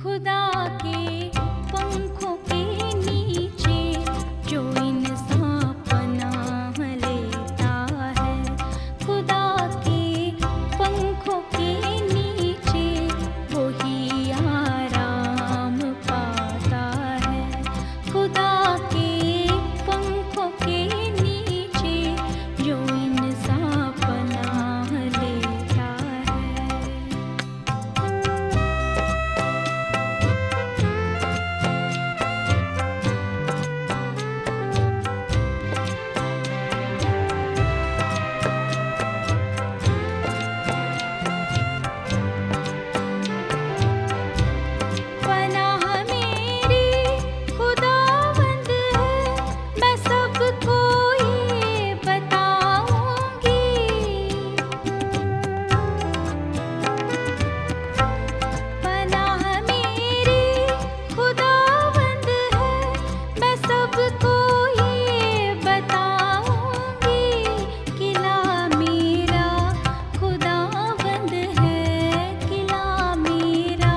खुदा के पंखों के नीचे जो इंसान पनाह लेता है, खुदा के पंखों के नीचे वही आराम पाता है। खुदा के पंखों के नीचे जो इंसान पनाह लेता है। पनाह मेरी खुदावंद है, मैं सबको ये बताऊंगी। पनाह मेरी खुदावंद है, मैं सबको ये बताऊंगी। किला मेरा खुदावंद है, किला मेरा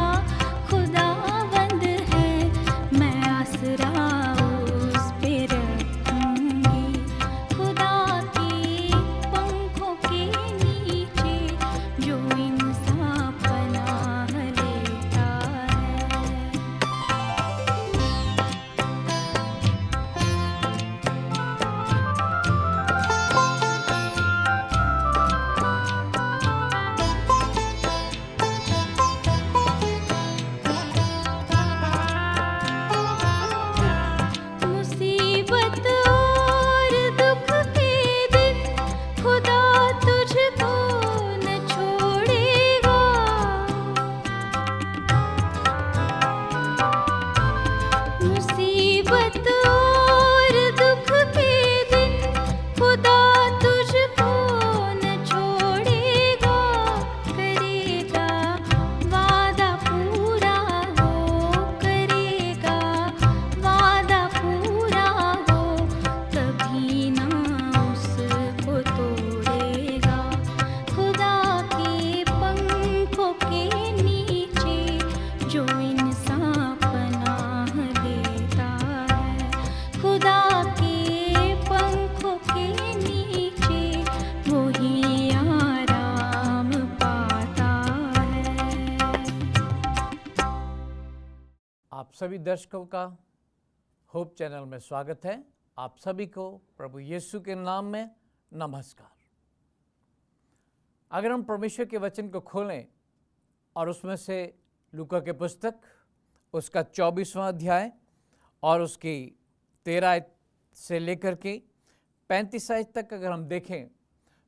खुदावंद है, मैं आसरा उस पे रखूंगी। खुदा के पंखों के नीचे जो इंसान पनाह लेता है। मुसीबत और दुख के दिन खुदा तुझको न छोड़ेगा। मुसीबत और दुख के दिन खुदा तुझको न छोड़ेगा। करेगा वादा पूरा हो, करेगा वादा पूरा हो, कभी ना उसको तोड़ेगा। खुदा के पंखों के नीचे जो इंसान पनाह लेता है, खुदा के पंखों के नीचे वही आराम पाता है। आप सभी दर्शकों का होप चैनल में स्वागत है। आप सभी को प्रभु यीशु के नाम में नमस्कार। अगर हम परमेश्वर के वचन को खोलें और उसमें से लूका के पुस्तक उसका 24वां अध्याय और उसकी 13 आयत से लेकर के 35 आयत तक अगर हम देखें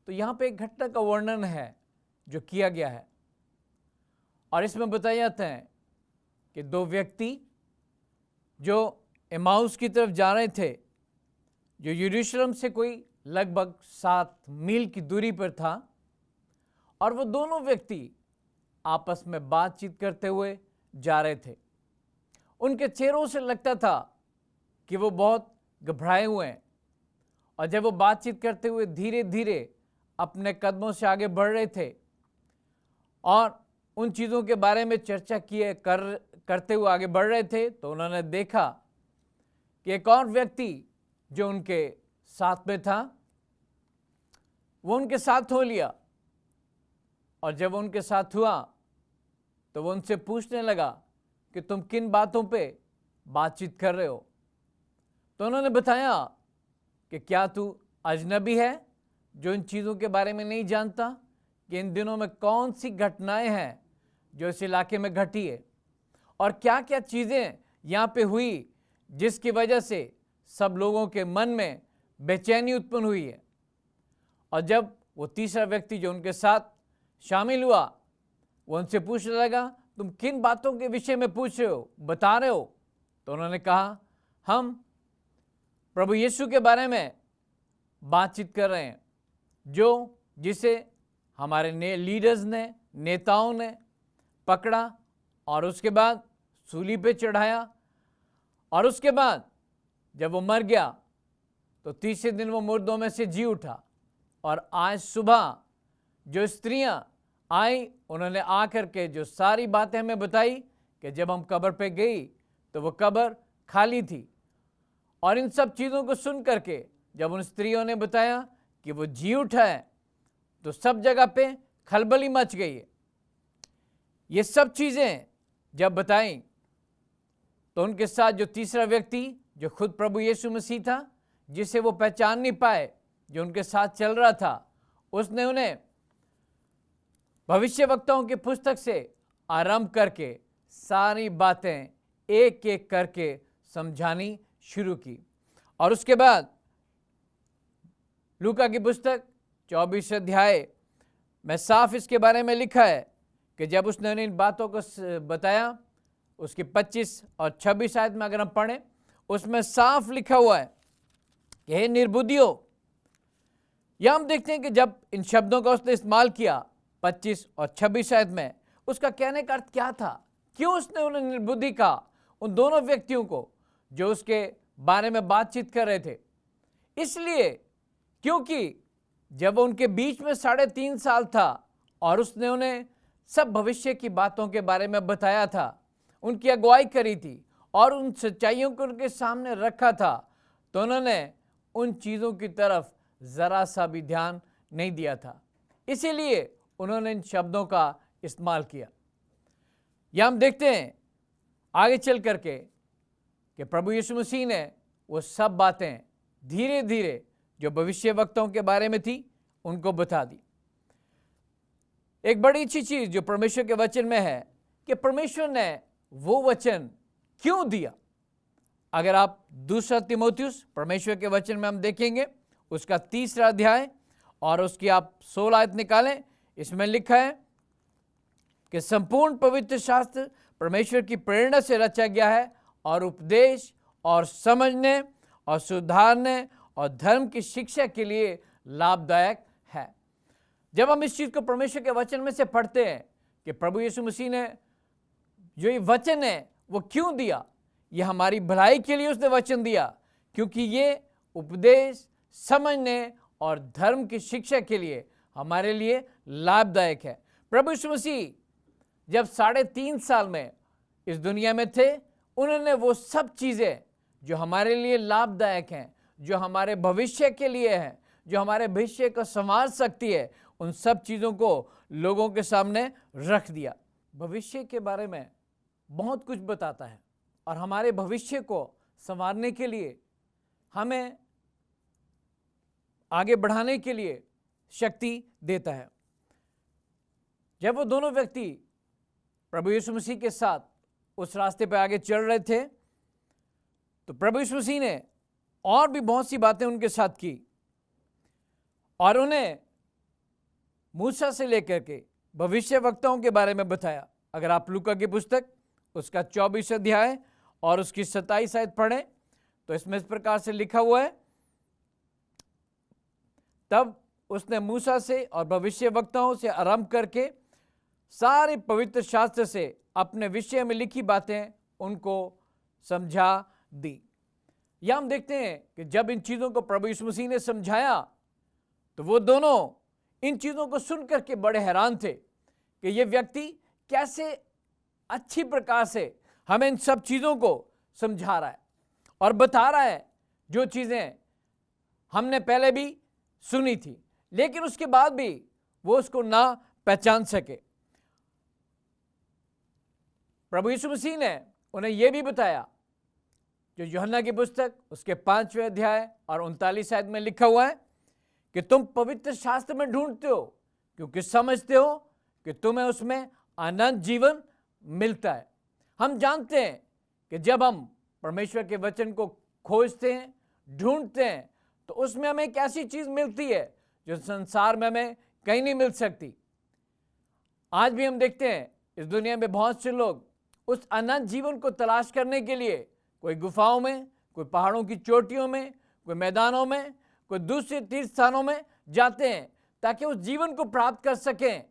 तो यहाँ पे एक घटना का वर्णन है जो किया गया है। और इसमें बताया जाता है कि दो व्यक्ति जो एमाउस की तरफ जा रहे थे, जो यरूशलेम से कोई लगभग 7 मील की दूरी पर था, और वो दोनों व्यक्ति आपस में बातचीत करते हुए जा रहे थे। उनके चेहरों से लगता था कि वो बहुत घबराए हुए हैं, और जब वो बातचीत करते हुए धीरे धीरे अपने कदमों से आगे बढ़ रहे थे और उन चीज़ों के बारे में चर्चा करते हुए आगे बढ़ रहे थे, तो उन्होंने देखा कि एक और व्यक्ति जो उनके साथ में था वो उनके साथ हो लिया। और जब वो उनके साथ हुआ तो वो उनसे पूछने लगा कि तुम किन बातों पे बातचीत कर रहे हो। तो उन्होंने बताया कि क्या तू अजनबी है जो इन चीज़ों के बारे में नहीं जानता कि इन दिनों में कौन सी घटनाएं हैं जो इस इलाके में घटी है, और क्या क्या चीज़ें यहाँ पे हुई जिसकी वजह से सब लोगों के मन में बेचैनी उत्पन्न हुई है। और जब वो तीसरा व्यक्ति जो उनके साथ शामिल हुआ वो उनसे पूछने लगा तुम किन बातों के विषय में पूछ रहे हो, बता रहे हो। तो उन्होंने कहा हम प्रभु यीशु के बारे में बातचीत कर रहे हैं, जो जिसे हमारे लीडर्स ने, नेताओं ने पकड़ा और उसके बाद सूली पे चढ़ाया, और उसके बाद जब वो मर गया तो तीसरे दिन वो मुर्दों में से जी उठा। और आज सुबह जो स्त्रियां आई उन्होंने आकर के जो सारी बातें हमें बताई कि जब हम कब्र पे गई तो वो कब्र खाली थी। और इन सब चीज़ों को सुन करके जब उन स्त्रियों ने बताया कि वो जी उठा है, तो सब जगह पे खलबली मच गई है। ये सब चीज़ें जब बताई तो उनके साथ जो तीसरा व्यक्ति, जो खुद प्रभु यीशु मसीह था, जिसे वो पहचान नहीं पाए, जो उनके साथ चल रहा था, उसने उन्हें भविष्यवक्ताओं की पुस्तक से आरंभ करके सारी बातें एक एक करके समझानी शुरू की। और उसके बाद लूका की पुस्तक 24 अध्याय में साफ इसके बारे में लिखा है कि जब उसने उन्हें इन बातों को बताया, उसकी 25 और 26 आयत में अगर हम पढ़ें, उसमें साफ लिखा हुआ है कि हे निर्बुद्धियों। या हम देखते हैं कि जब इन शब्दों का उसने इस्तेमाल किया 25 और 26 आयत में, उसका कहने का अर्थ क्या था? क्यों उसने उन्हें निर्बुद्धि कहा उन दोनों व्यक्तियों को जो उसके बारे में बातचीत कर रहे थे? इसलिए क्योंकि जब उनके बीच में 3.5 साल था और उसने उन्हें सब भविष्य की बातों के बारे में बताया था, उनकी अगुवाई करी थी और उन सच्चाइयों को उनके सामने रखा था, तो उन्होंने उन चीज़ों की तरफ ज़रा सा भी ध्यान नहीं दिया था। इसीलिए उन्होंने इन शब्दों का इस्तेमाल किया। यह हम देखते हैं आगे चल करके कि प्रभु यीशु मसीह ने वो सब बातें धीरे धीरे जो भविष्यवक्ताओं के बारे में थी उनको बता दी। एक बड़ी अच्छी चीज़ जो परमेश्वर के वचन में है कि परमेश्वर ने वो वचन क्यों दिया। अगर आप दूसरा तीमुथियुस परमेश्वर के वचन में हम देखेंगे, उसका 3 अध्याय और उसकी आप 16 आयत निकालें, इसमें लिखा है कि संपूर्ण पवित्र शास्त्र परमेश्वर की प्रेरणा से रचा गया है और उपदेश और समझने और सुधारने और धर्म की शिक्षा के लिए लाभदायक है। जब हम इस चीज़ को परमेश्वर के वचन में से पढ़ते हैं कि प्रभु यीशु मसीह ने जो ये वचन है वो क्यों दिया, ये हमारी भलाई के लिए उसने वचन दिया, क्योंकि ये उपदेश, समझने और धर्म की शिक्षा के लिए हमारे लिए लाभदायक है। प्रभु यीशु मसीह जब 3.5 साल में इस दुनिया में थे, उन्होंने वो सब चीज़ें जो हमारे लिए लाभदायक हैं, जो हमारे भविष्य के लिए हैं, जो हमारे भविष्य को संवार सकती है, उन सब चीज़ों को लोगों के सामने रख दिया। भविष्य के बारे में बहुत कुछ बताता है और हमारे भविष्य को संवारने के लिए, हमें आगे बढ़ाने के लिए शक्ति देता है। जब वो दोनों व्यक्ति प्रभु यीशु मसीह के साथ उस रास्ते पर आगे चल रहे थे, तो प्रभु यीशु मसीह ने और भी बहुत सी बातें उनके साथ की और उन्हें मूसा से लेकर के भविष्यवक्ताओं के बारे में बताया। अगर आप लूका की पुस्तक उसका 24 अध्याय और उसकी 27 आयत पढ़ें, तो इसमें इस प्रकार से लिखा हुआ है, तब उसने मूसा से और भविष्यवक्ताओं से आरंभ करके सारे पवित्र शास्त्र से अपने विषय में लिखी बातें उनको समझा दी। यह हम देखते हैं कि जब इन चीज़ों को प्रभु यीशु मसीह ने समझाया, तो वो दोनों इन चीज़ों को सुन करके बड़े हैरान थे कि ये व्यक्ति कैसे अच्छी प्रकार से हमें इन सब चीज़ों को समझा रहा है और बता रहा है जो चीज़ें हमने पहले भी सुनी थी, लेकिन उसके बाद भी वो उसको ना पहचान सके। प्रभु यीशु मसीह ने उन्हें यह भी बताया, जो यूहन्ना की पुस्तक उसके 5वें अध्याय और 39 आयत में लिखा हुआ है कि तुम पवित्र शास्त्र में ढूंढते हो क्योंकि समझते हो कि तुम्हें उसमें अनंत जीवन मिलता है। हम जानते हैं कि जब हम परमेश्वर के वचन को खोजते हैं, ढूंढते हैं, तो उसमें हमें एक ऐसी चीज़ मिलती है जो संसार में हमें कहीं नहीं मिल सकती। आज भी हम देखते हैं इस दुनिया में बहुत से लोग उस अनंत जीवन को तलाश करने के लिए कोई गुफाओं में, कोई पहाड़ों की चोटियों में, कोई मैदानों में, कोई दूसरे तीर्थ स्थानों में जाते हैं ताकि उस जीवन को प्राप्त कर सकें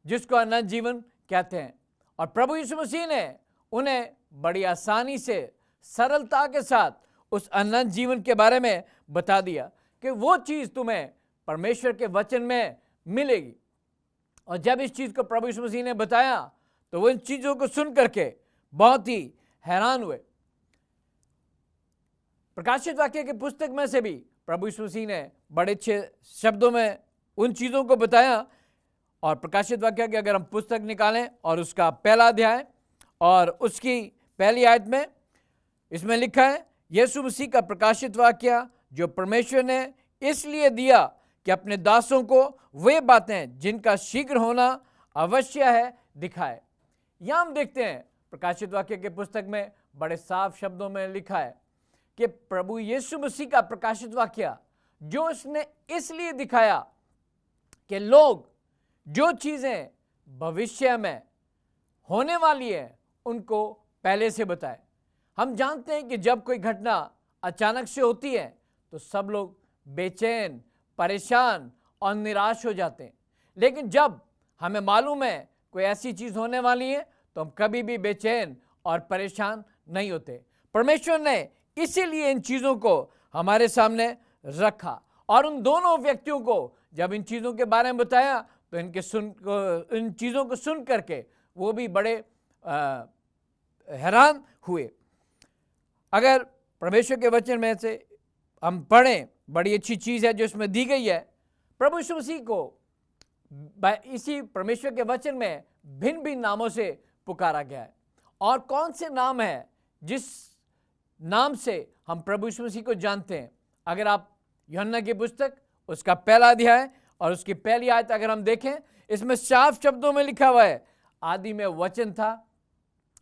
जिसको अनंत जीवन कहते हैं। और प्रभु यीशु मसीह ने उन्हें बड़ी आसानी से, सरलता के साथ उस अनंत जीवन के बारे में बता दिया कि वो चीज़ तुम्हें परमेश्वर के वचन में मिलेगी। और जब इस चीज़ को प्रभु यीशु मसीह ने बताया, तो वो इन चीज़ों को सुन करके बहुत ही हैरान हुए। प्रकाशित वाक्य की पुस्तक में से भी प्रभु यीशु मसीह ने बड़े अच्छे शब्दों में उन चीज़ों को बताया। और प्रकाशित वाक्य की अगर हम पुस्तक निकालें और उसका पहला अध्याय और उसकी पहली आयत में इसमें लिखा है, यीशु मसीह का प्रकाशित वाक्य जो परमेश्वर ने इसलिए दिया कि अपने दासों को वे बातें जिनका शीघ्र होना अवश्य है दिखाए। यहाँ हम देखते हैं प्रकाशित वाक्य के पुस्तक में बड़े साफ शब्दों में लिखा है कि प्रभु यीशु मसीह का प्रकाशित वाक्य जो उसने इसलिए दिखाया कि लोग जो चीज़ें भविष्य में होने वाली है उनको पहले से बताए। हम जानते हैं कि जब कोई घटना अचानक से होती है तो सब लोग बेचैन, परेशान और निराश हो जाते हैं। लेकिन जब हमें मालूम है कोई ऐसी चीज़ होने वाली है तो हम कभी भी बेचैन और परेशान नहीं होते। परमेश्वर ने इसीलिए इन चीज़ों को हमारे सामने रखा और उन दोनों व्यक्तियों को जब इन चीज़ों के बारे में बताया तो इन चीज़ों को सुन करके वो भी बड़े हैरान हुए। अगर परमेश्वर के वचन में से हम पढ़ें, बड़ी अच्छी चीज़ है जो इसमें दी गई है। प्रभु यीशु मसीह को इसी परमेश्वर के वचन में भिन्न भिन्न नामों से पुकारा गया है। और कौन से नाम है जिस नाम से हम प्रभु यीशु मसीह को जानते हैं? अगर आप यूहन्ना की पुस्तक उसका पहला अध्याय और उसकी पहली आयत अगर हम देखें, इसमें साफ शब्दों में लिखा हुआ है, आदि में वचन था,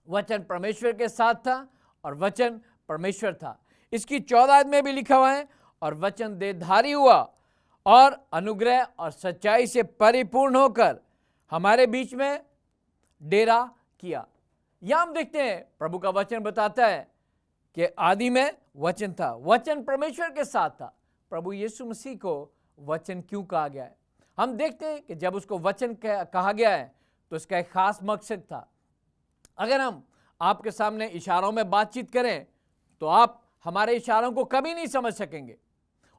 वचन परमेश्वर के साथ था और वचन परमेश्वर था। इसकी 14 आयत में भी लिखा हुआ है, और वचन देहधारी हुआ और अनुग्रह और सच्चाई से परिपूर्ण होकर हमारे बीच में डेरा किया। यहां हम देखते हैं प्रभु का वचन बताता है कि आदि में वचन था, वचन परमेश्वर के साथ था। प्रभु यीशु मसीह को वचन क्यों कहा गया है? हम देखते हैं कि जब उसको वचन कहा गया है तो उसका एक खास मकसद था। अगर हम आपके सामने इशारों में बातचीत करें तो आप हमारे इशारों को कभी नहीं समझ सकेंगे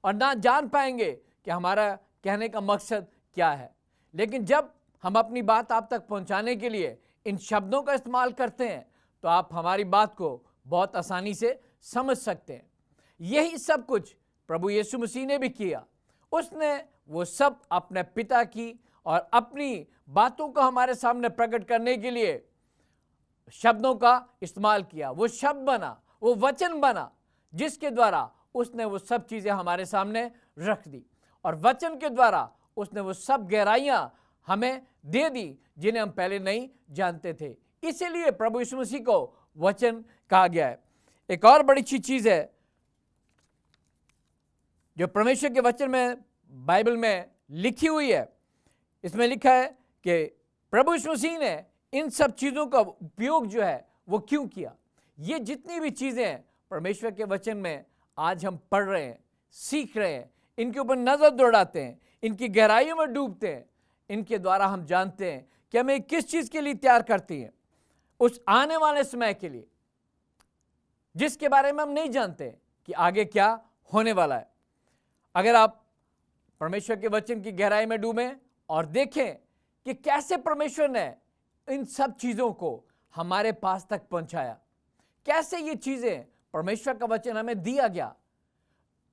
और ना जान पाएंगे कि हमारा कहने का मकसद क्या है। लेकिन जब हम अपनी बात आप तक पहुंचाने के लिए इन शब्दों का इस्तेमाल करते हैं तो आप हमारी बात को बहुत आसानी से समझ सकते हैं। यही सब कुछ प्रभु यीशु मसीह ने भी किया। उसने वो सब अपने पिता की और अपनी बातों को हमारे सामने प्रकट करने के लिए शब्दों का इस्तेमाल किया। वो शब्द बना, वो वचन बना, जिसके द्वारा उसने वो सब चीज़ें हमारे सामने रख दी और वचन के द्वारा उसने वो सब गहराइयाँ हमें दे दी जिन्हें हम पहले नहीं जानते थे। इसीलिए प्रभु यीशु मसीह को वचन कहा गया है। एक और बड़ी अच्छी चीज़ है जो परमेश्वर के वचन में बाइबल में लिखी हुई है। इसमें लिखा है कि प्रभु यीशु मसीह ने इन सब चीज़ों का उपयोग जो है वो क्यों किया। ये जितनी भी चीज़ें हैं परमेश्वर के वचन में आज हम पढ़ रहे हैं, सीख रहे हैं, इनके ऊपर नज़र दौड़ाते हैं, इनकी गहराइयों में डूबते हैं। इनके द्वारा हम जानते हैं कि हमें किस चीज़ के लिए तैयार करती हैं, उस आने वाले समय के लिए जिसके बारे में हम नहीं जानते कि आगे क्या होने वाला है। अगर आप परमेश्वर के वचन की गहराई में डूबें और देखें कि कैसे परमेश्वर ने इन सब चीज़ों को हमारे पास तक पहुंचाया, कैसे ये चीज़ें परमेश्वर का वचन हमें दिया गया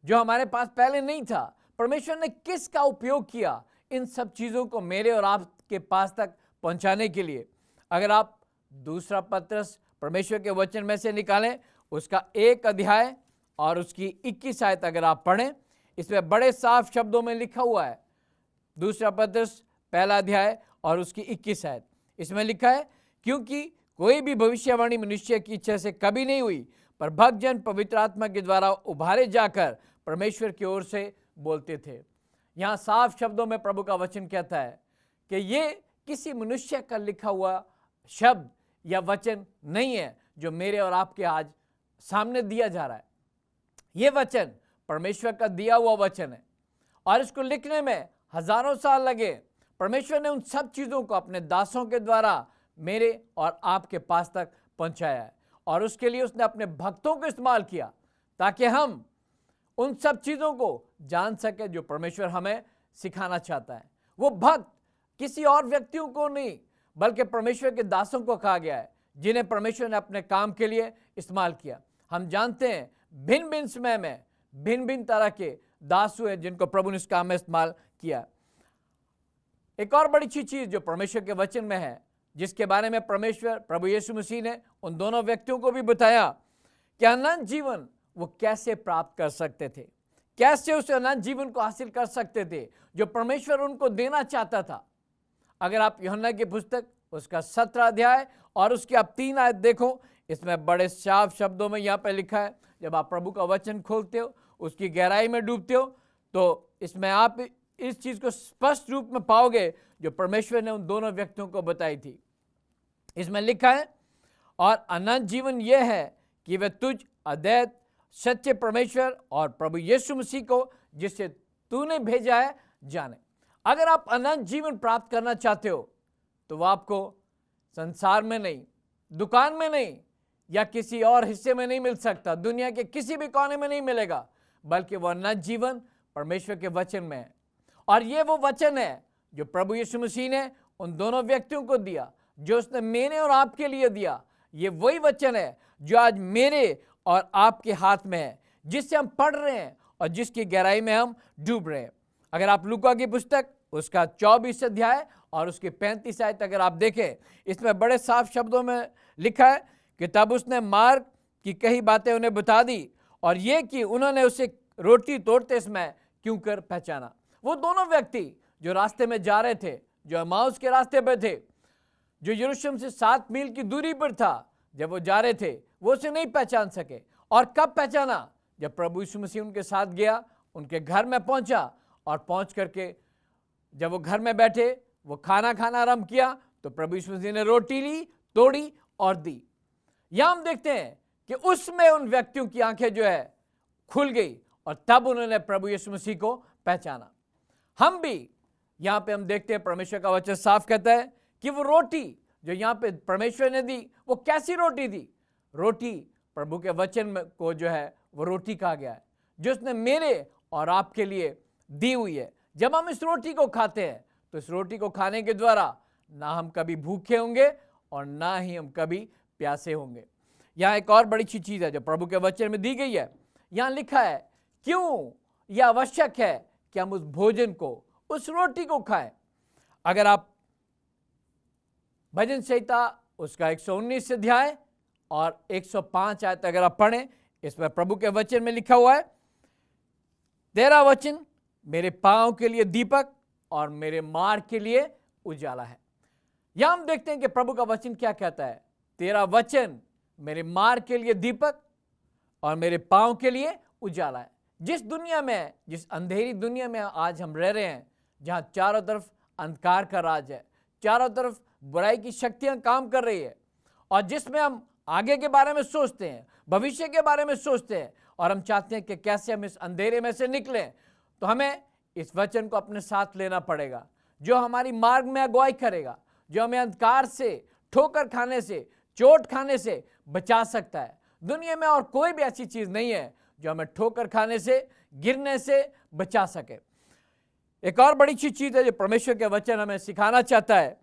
जो हमारे पास पहले नहीं था। परमेश्वर ने किसका उपयोग किया इन सब चीज़ों को मेरे और आपके पास तक पहुंचाने के लिए। अगर आप दूसरा पत्रस परमेश्वर के वचन में से निकालें, उसका 1 अध्याय और उसकी 21 आयत अगर आप पढ़ें, इसमें बड़े साफ शब्दों में लिखा हुआ है। दूसरा पत्रस पहला अध्याय और उसकी 21 आयत, इसमें लिखा है, क्योंकि कोई भी भविष्यवाणी मनुष्य की इच्छा से कभी नहीं हुई, पर भक्तजन पवित्र आत्मा के द्वारा उभारे जाकर परमेश्वर की ओर से बोलते थे। यहाँ साफ शब्दों में प्रभु का वचन कहता है कि ये किसी मनुष्य का लिखा हुआ शब्द या वचन नहीं है जो मेरे और आपके आज सामने दिया जा रहा है। ये वचन परमेश्वर का दिया हुआ वचन है और इसको लिखने में हजारों साल लगे। परमेश्वर ने उन सब चीज़ों को अपने दासों के द्वारा मेरे और आपके पास तक पहुंचाया है और उसके लिए उसने अपने भक्तों को इस्तेमाल किया ताकि हम उन सब चीज़ों को जान सके जो परमेश्वर हमें सिखाना चाहता है। वो भक्त किसी और व्यक्तियों को नहीं बल्कि परमेश्वर के दासों को कहा गया है जिन्हें परमेश्वर ने अपने काम के लिए इस्तेमाल किया। हम जानते हैं भिन्न भिन्न समय में भिन्न भिन्न तरह के दास हुए जिनको प्रभु ने इस काम में इस्तेमाल किया। एक और बड़ी अच्छी चीज जो परमेश्वर के वचन में है, जिसके बारे में परमेश्वर प्रभु यीशु मसीह ने उन दोनों व्यक्तियों को भी बताया कि अनंत जीवन वो कैसे प्राप्त कर सकते थे, कैसे उस अनंत जीवन को हासिल कर सकते थे जो परमेश्वर उनको देना चाहता था। अगर आप यूहन्ना की पुस्तक उसका 17 अध्याय और उसकी आप 3 आयत देखो, इसमें बड़े साफ शब्दों में यहाँ पे लिखा है। जब आप प्रभु का वचन खोलते हो, उसकी गहराई में डूबते हो, तो इसमें आप इस चीज को स्पष्ट रूप में पाओगे जो परमेश्वर ने उन दोनों व्यक्तियों को बताई थी। इसमें लिखा है, और अनंत जीवन यह है कि वे तुझ अद्वैत सच्चे परमेश्वर और प्रभु यीशु मसीह को जिससे तूने भेजा है जाने। अगर आप अनंत जीवन प्राप्त करना चाहते हो तो वह आपको संसार में नहीं, दुकान में नहीं, या किसी और हिस्से में नहीं मिल सकता, दुनिया के किसी भी कोने में नहीं मिलेगा, बल्कि वह अनंत जीवन परमेश्वर के वचन में है। और ये वो वचन है जो प्रभु यीशु मसीह ने उन दोनों व्यक्तियों को दिया, जो उसने मेरे और आपके लिए दिया। ये वही वचन है जो आज मेरे और आपके हाथ में है, जिससे हम पढ़ रहे हैं और जिसकी गहराई में हम डूब रहे हैं। अगर आप लूका की पुस्तक उसका 24 अध्याय और उसकी 35 आयत अगर आप देखें, इसमें बड़े साफ शब्दों में लिखा है कि तब उसने मार्ग की कई बातें उन्हें बता दी, और ये कि उन्होंने उसे रोटी तोड़ते समय क्यों कर पहचाना। वो दोनों व्यक्ति जो रास्ते में जा रहे थे, जो एमाउस के रास्ते पर थे, जो यरूशलेम से 7 मील की दूरी पर था, जब वो जा रहे थे वो उसे नहीं पहचान सके। और कब पहचाना? जब प्रभु यीशु मसीह उनके साथ गया, उनके घर में पहुंचा, और पहुंच करके जब वो घर में बैठे, वो खाना आरंभ किया, तो प्रभु यीशु मसीह ने रोटी ली, तोड़ी और दी। यहां हम देखते हैं कि उसमें उन व्यक्तियों की आंखें जो है खुल गई, और तब उन्होंने प्रभु यीशु मसीह को पहचाना। हम भी यहां पे हम देखते हैं परमेश्वर का वचन साफ कहता है कि वो रोटी जो यहां पे परमेश्वर ने दी, वो कैसी रोटी दी? रोटी प्रभु के वचन में को जो है वो रोटी कहा गया है, जो उसने मेरे और आपके लिए दी हुई है। जब हम इस रोटी को खाते हैं तो इस रोटी को खाने के द्वारा ना हम कभी भूखे होंगे और ना ही हम कभी प्यासे होंगे। यहाँ एक और बड़ी सी चीज है जो प्रभु के वचन में दी गई है। यहाँ लिखा है क्यों यह आवश्यक है कि हम उस भोजन को, उस रोटी को खाएं। अगर आप भजन संहिता उसका 119 अध्याय और 105 आयत अगर आप पढ़ें, इसमें प्रभु के वचन में लिखा हुआ है, तेरा वचन मेरे पांव के लिए दीपक और मेरे मार्ग के लिए उजाला है। यहां हम देखते हैं कि प्रभु का वचन क्या कहता है, तेरा वचन मेरे मार्ग के लिए दीपक और मेरे पांव के लिए उजाला है। जिस दुनिया में, जिस अंधेरी दुनिया में आज हम रह रहे हैं, जहां चारों तरफ अंधकार का राज है, चारों तरफ बुराई की शक्तियां काम कर रही है, और जिसमें हम आगे के बारे में सोचते हैं, भविष्य के बारे में सोचते हैं, और हम चाहते हैं कि कैसे हम इस अंधेरे में से निकलें, तो हमें इस वचन को अपने साथ लेना पड़ेगा, जो हमारी मार्ग में अगुवाई करेगा, जो हमें अंधकार से, ठोकर खाने से, चोट खाने से बचा सकता है। दुनिया में और कोई भी ऐसी चीज नहीं है जो हमें ठोकर खाने से, गिरने से बचा सके। एक और बड़ी सी चीज है जो परमेश्वर के वचन हमें सिखाना चाहता है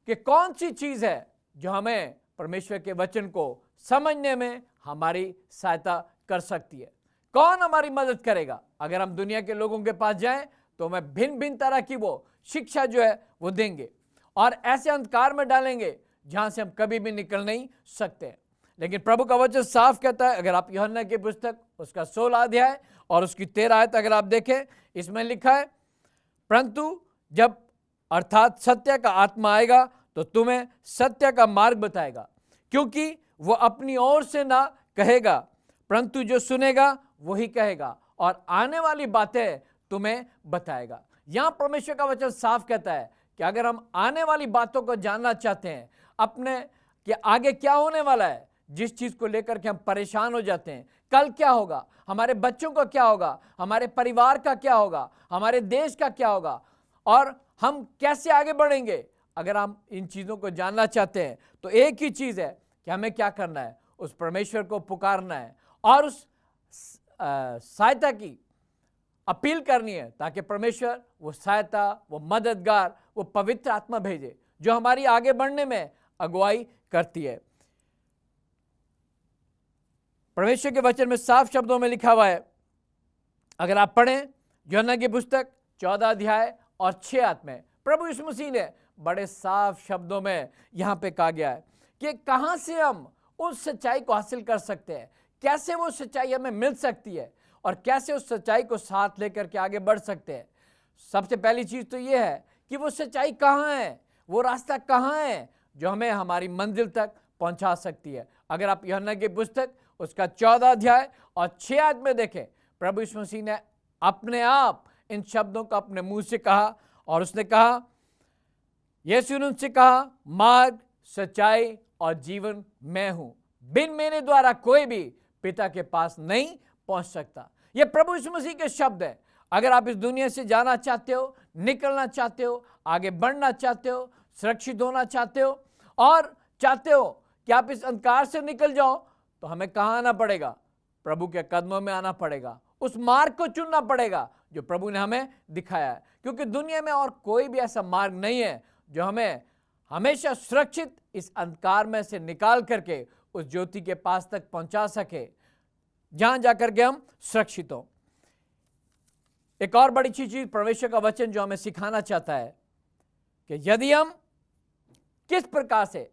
कि कौन सी चीज है जो हमें परमेश्वर के वचन को समझने में हमारी सहायता कर सकती है। कौन हमारी मदद करेगा? अगर हम दुनिया के लोगों के पास जाएं तो हमें भिन्न भिन्न तरह की वो शिक्षा जो है वो देंगे, और ऐसे अंधकार में डालेंगे जहां से हम कभी भी निकल नहीं सकते। लेकिन प्रभु का वचन साफ कहता है, अगर आप यूहन्ना की पुस्तक उसका 16 अध्याय और उसकी 13 आयत अगर आप देखें, इसमें लिखा है, परंतु जब अर्थात सत्य का आत्मा आएगा तो तुम्हें सत्य का मार्ग बताएगा, क्योंकि वो अपनी ओर से ना कहेगा, परंतु जो सुनेगा वही कहेगा, और आने वाली बातें तुम्हें बताएगा। यहां परमेश्वर का वचन साफ कहता है कि अगर हम आने वाली बातों को जानना चाहते हैं, अपने कि आगे क्या होने वाला है, जिस चीज को लेकर के हम परेशान हो जाते हैं, कल क्या होगा, हमारे बच्चों का क्या होगा, हमारे परिवार का क्या होगा, हमारे देश का क्या होगा, और हम कैसे आगे बढ़ेंगे, अगर हम इन चीजों को जानना चाहते हैं तो एक ही चीज है कि हमें क्या करना है, उस परमेश्वर को पुकारना है और उस सहायता की अपील करनी है, ताकि परमेश्वर वो सहायता, वो मददगार, वो पवित्र आत्मा भेजे जो हमारी आगे बढ़ने में अगुवाई करती है। परमेश्वर के वचन में साफ शब्दों में लिखा हुआ है, अगर आप पढ़ें यूहन्ना की पुस्तक 14 अध्याय और 6 आयत में, प्रभु यीशु मसीह ने बड़े साफ शब्दों में यहाँ पे कहा गया है कि कहाँ से हम उस सच्चाई को हासिल कर सकते हैं, कैसे वो सच्चाई हमें मिल सकती है और कैसे उस सच्चाई को साथ लेकर के आगे बढ़ सकते हैं। सबसे पहली चीज़ तो ये है कि वो सच्चाई कहाँ है, वो रास्ता कहाँ है जो हमें हमारी मंजिल तक पहुँचा सकती है। अगर आप यूहन्ना की पुस्तक उसका 14 अध्याय और 6 आयत में देखें, प्रभु यीशु मसीह ने अपने आप इन शब्दों को अपने मुंह से कहा और उसने कहा, यीशु ने उनसे कहा, मार्ग, सच्चाई और जीवन मैं हूं, बिन मेरे द्वारा कोई भी पिता के पास नहीं पहुंच सकता। ये प्रभु यीशु मसीह के शब्द है। अगर आप इस दुनिया से जाना चाहते हो, निकलना चाहते हो, आगे बढ़ना चाहते हो, सुरक्षित होना चाहते हो और चाहते हो कि आप इस अंधकार से निकल जाओ, तो हमें कहाँ आना पड़ेगा? प्रभु के कदमों में आना पड़ेगा, उस मार्ग को चुनना पड़ेगा जो प्रभु ने हमें दिखाया है, क्योंकि दुनिया में और कोई भी ऐसा मार्ग नहीं है जो हमें हमेशा सुरक्षित इस अंधकार में से निकाल करके उस ज्योति के पास तक पहुंचा सके, जहां जाकर के हम सुरक्षित हो। एक और बड़ी चीज परमेश्वर का वचन जो हमें सिखाना चाहता है कि यदि हम किस प्रकार से,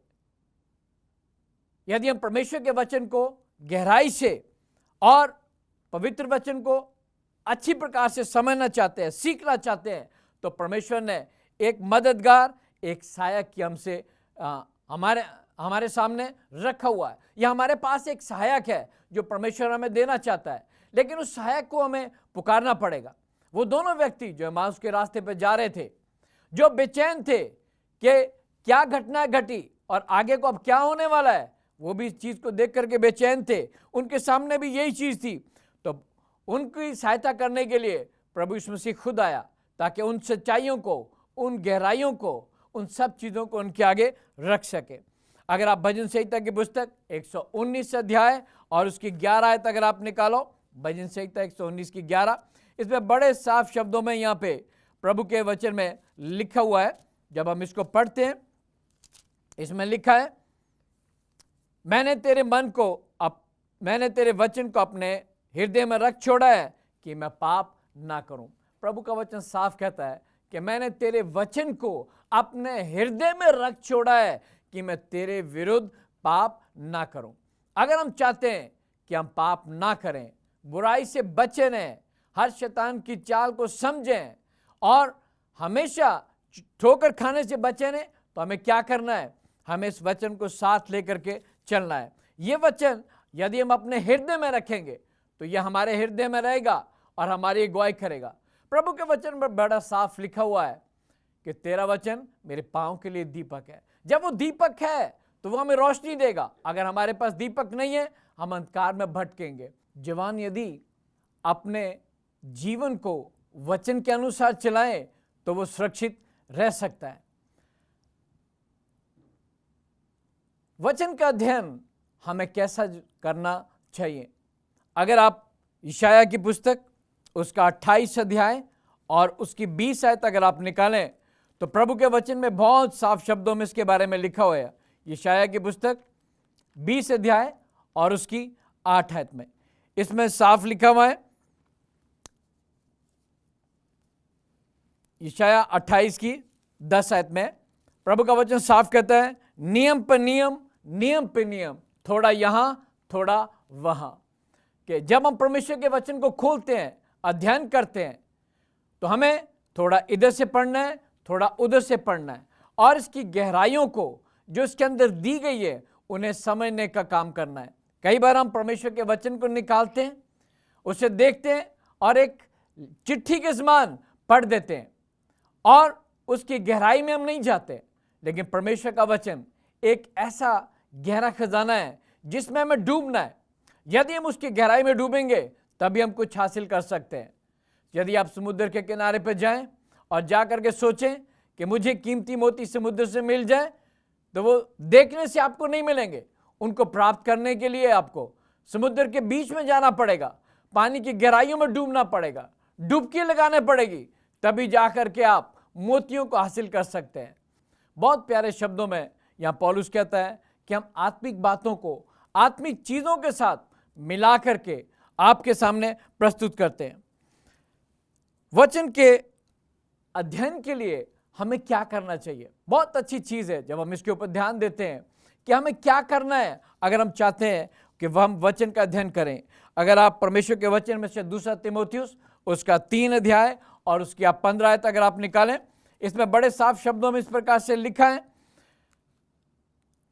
यदि हम परमेश्वर के वचन को गहराई से और पवित्र वचन को अच्छी प्रकार से समझना चाहते हैं, सीखना चाहते हैं, तो परमेश्वर ने एक मददगार, एक सहायक की हमसे हमारे सामने रखा हुआ है। यह हमारे पास एक सहायक है जो परमेश्वर हमें देना चाहता है, लेकिन उस सहायक को हमें पुकारना पड़ेगा। वो दोनों व्यक्ति जो एमाउस के रास्ते पर जा रहे थे, जो बेचैन थे कि क्या घटना घटी और आगे को अब क्या होने वाला है, वो भी इस चीज को देख करके बेचैन थे। उनके सामने भी यही चीज थी, तो उनकी सहायता करने के लिए प्रभु यीशु मसीह खुद आया, ताकि उन सच्चाइयों को, उन गहराइयों को, उन सब चीजों को उनके आगे रख सके। अगर आप भजन संहिता की पुस्तक 119 अध्याय और उसकी 11 आयत अगर आप निकालो, भजन संहिता 119 की 11, इसमें बड़े साफ शब्दों में यहाँ पे प्रभु के वचन में लिखा हुआ है। जब हम इसको पढ़ते हैं, इसमें लिखा है, मैंने तेरे वचन को अपने हृदय में रख छोड़ा है कि मैं पाप ना करूं। प्रभु का वचन साफ कहता है कि मैंने तेरे वचन को अपने हृदय में रख छोड़ा है कि मैं तेरे विरुद्ध पाप ना करूं। अगर हम चाहते हैं कि हम पाप ना करें, बुराई से बचे रहें, हर शैतान की चाल को समझें और हमेशा ठोकर खाने से बचे रहें, तो हमें क्या करना है? हमें इस वचन को साथ लेकर के चलना है। ये वचन यदि हम अपने हृदय में रखेंगे तो यह हमारे हृदय में रहेगा और हमारी अगुवाई करेगा। प्रभु के वचन में बड़ा साफ लिखा हुआ है कि तेरा वचन मेरे पांव के लिए दीपक है। जब वो दीपक है तो वो हमें रोशनी देगा। अगर हमारे पास दीपक नहीं है, हम अंधकार में भटकेंगे। जवान यदि अपने जीवन को वचन के अनुसार चलाए तो वो सुरक्षित रह सकता है। वचन का अध्ययन हमें कैसा करना चाहिए? अगर आप यशायाह की पुस्तक उसका 28 अध्याय और उसकी 20 आयत अगर आप निकालें, तो प्रभु के वचन में बहुत साफ शब्दों में इसके बारे में लिखा हुआ है। यशायाह की पुस्तक 20 अध्याय और उसकी 8 आयत में इसमें साफ लिखा हुआ है। यशायाह 28 की 10 आयत में प्रभु का वचन साफ कहता है, नियम पर नियम, नियम पे नियम, थोड़ा यहां थोड़ा वहां। कि जब हम परमेश्वर के वचन को खोलते हैं, अध्ययन करते हैं, तो हमें थोड़ा इधर से पढ़ना है, थोड़ा उधर से पढ़ना है और इसकी गहराइयों को जो इसके अंदर दी गई है उन्हें समझने का काम करना है। कई बार हम परमेश्वर के वचन को निकालते हैं, उसे देखते हैं और एक चिट्ठी के समान पढ़ देते हैं और उसकी गहराई में हम नहीं जाते। लेकिन परमेश्वर का वचन एक ऐसा गहरा खजाना है जिसमें हमें डूबना है। यदि हम उसकी गहराई में डूबेंगे तभी हम कुछ हासिल कर सकते हैं। यदि आप समुद्र के किनारे पर जाएं और जा करके सोचें कि मुझे कीमती मोती समुद्र से मिल जाए, तो वो देखने से आपको नहीं मिलेंगे। उनको प्राप्त करने के लिए आपको समुद्र के बीच में जाना पड़ेगा, पानी की गहराइयों में डूबना पड़ेगा, डुबकी लगाने पड़ेगी, तभी जा करके आप मोतियों को हासिल कर सकते हैं। बहुत प्यारे शब्दों में यहाँ पौलुस कहता है कि हम आत्मिक बातों को आत्मिक चीज़ों के साथ मिला करके आपके सामने प्रस्तुत करते हैं। वचन के अध्ययन के लिए हमें क्या करना चाहिए? बहुत अच्छी चीज़ है जब हम इसके ऊपर ध्यान देते हैं कि हमें क्या करना है अगर हम चाहते हैं कि हम वचन का अध्ययन करें। अगर आप परमेश्वर के वचन में से 2 तीमुथियुस उसका 3 अध्याय और उसकी आप 15 आयत अगर आप निकालें, इसमें बड़े साफ शब्दों में इस प्रकार से लिखा है,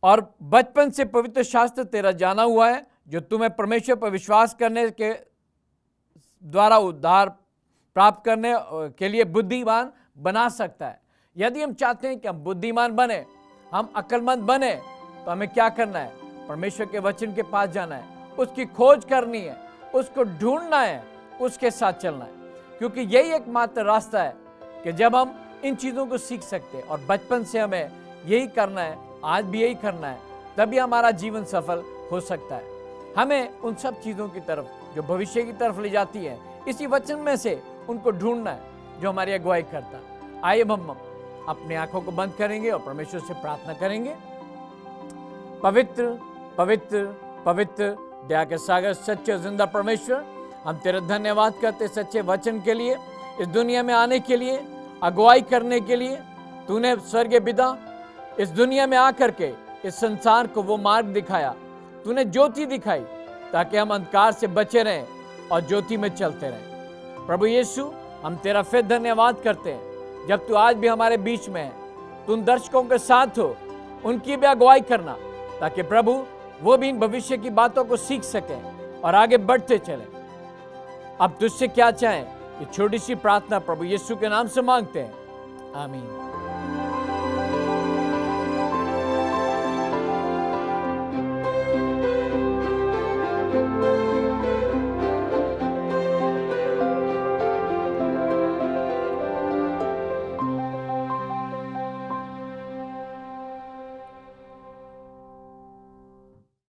और बचपन से पवित्र शास्त्र तेरा जाना हुआ है जो तुम्हें परमेश्वर पर विश्वास करने के द्वारा उद्धार प्राप्त करने के लिए बुद्धिमान बना सकता है। यदि हम चाहते हैं कि हम बुद्धिमान बने, हम अक्लमंद बने, तो हमें क्या करना है? परमेश्वर के वचन के पास जाना है, उसकी खोज करनी है, उसको ढूंढना है, उसके साथ चलना है, क्योंकि यही एकमात्र रास्ता है कि जब हम इन चीज़ों को सीख सकते हैं। और बचपन से हमें यही करना है, आज भी यही करना है, तभी हमारा जीवन सफल हो सकता है। हमें उन सब चीज़ों की तरफ जो भविष्य की तरफ ले जाती है, इसी वचन में से उनको ढूंढना है जो हमारी अगुवाई करता है। आइए हम अपनी आंखों को बंद करेंगे और परमेश्वर से प्रार्थना करेंगे। पवित्र पवित्र पवित्र दया के सागर सच्चे जिंदा परमेश्वर, हम तेरा धन्यवाद करते सच्चे वचन के लिए, इस दुनिया में आने के लिए, अगुवाई करने के लिए। तूने स्वर्गीय पिता इस दुनिया में आकर के इस संसार को वो मार्ग दिखाया, तूने ज्योति दिखाई ताकि हम अंधकार से बचे रहें और ज्योति में चलते रहें। प्रभु यीशु, हम तेरा फिर धन्यवाद करते हैं जब तू आज भी हमारे बीच में है। तू उन दर्शकों के साथ हो, उनकी भी अगुवाई करना, ताकि प्रभु वो भी इन भविष्य की बातों को सीख सकें और आगे बढ़ते चलें। अब तुझसे क्या चाहें, ये छोटी सी प्रार्थना प्रभु यीशु के नाम से मांगते हैं, आमीन।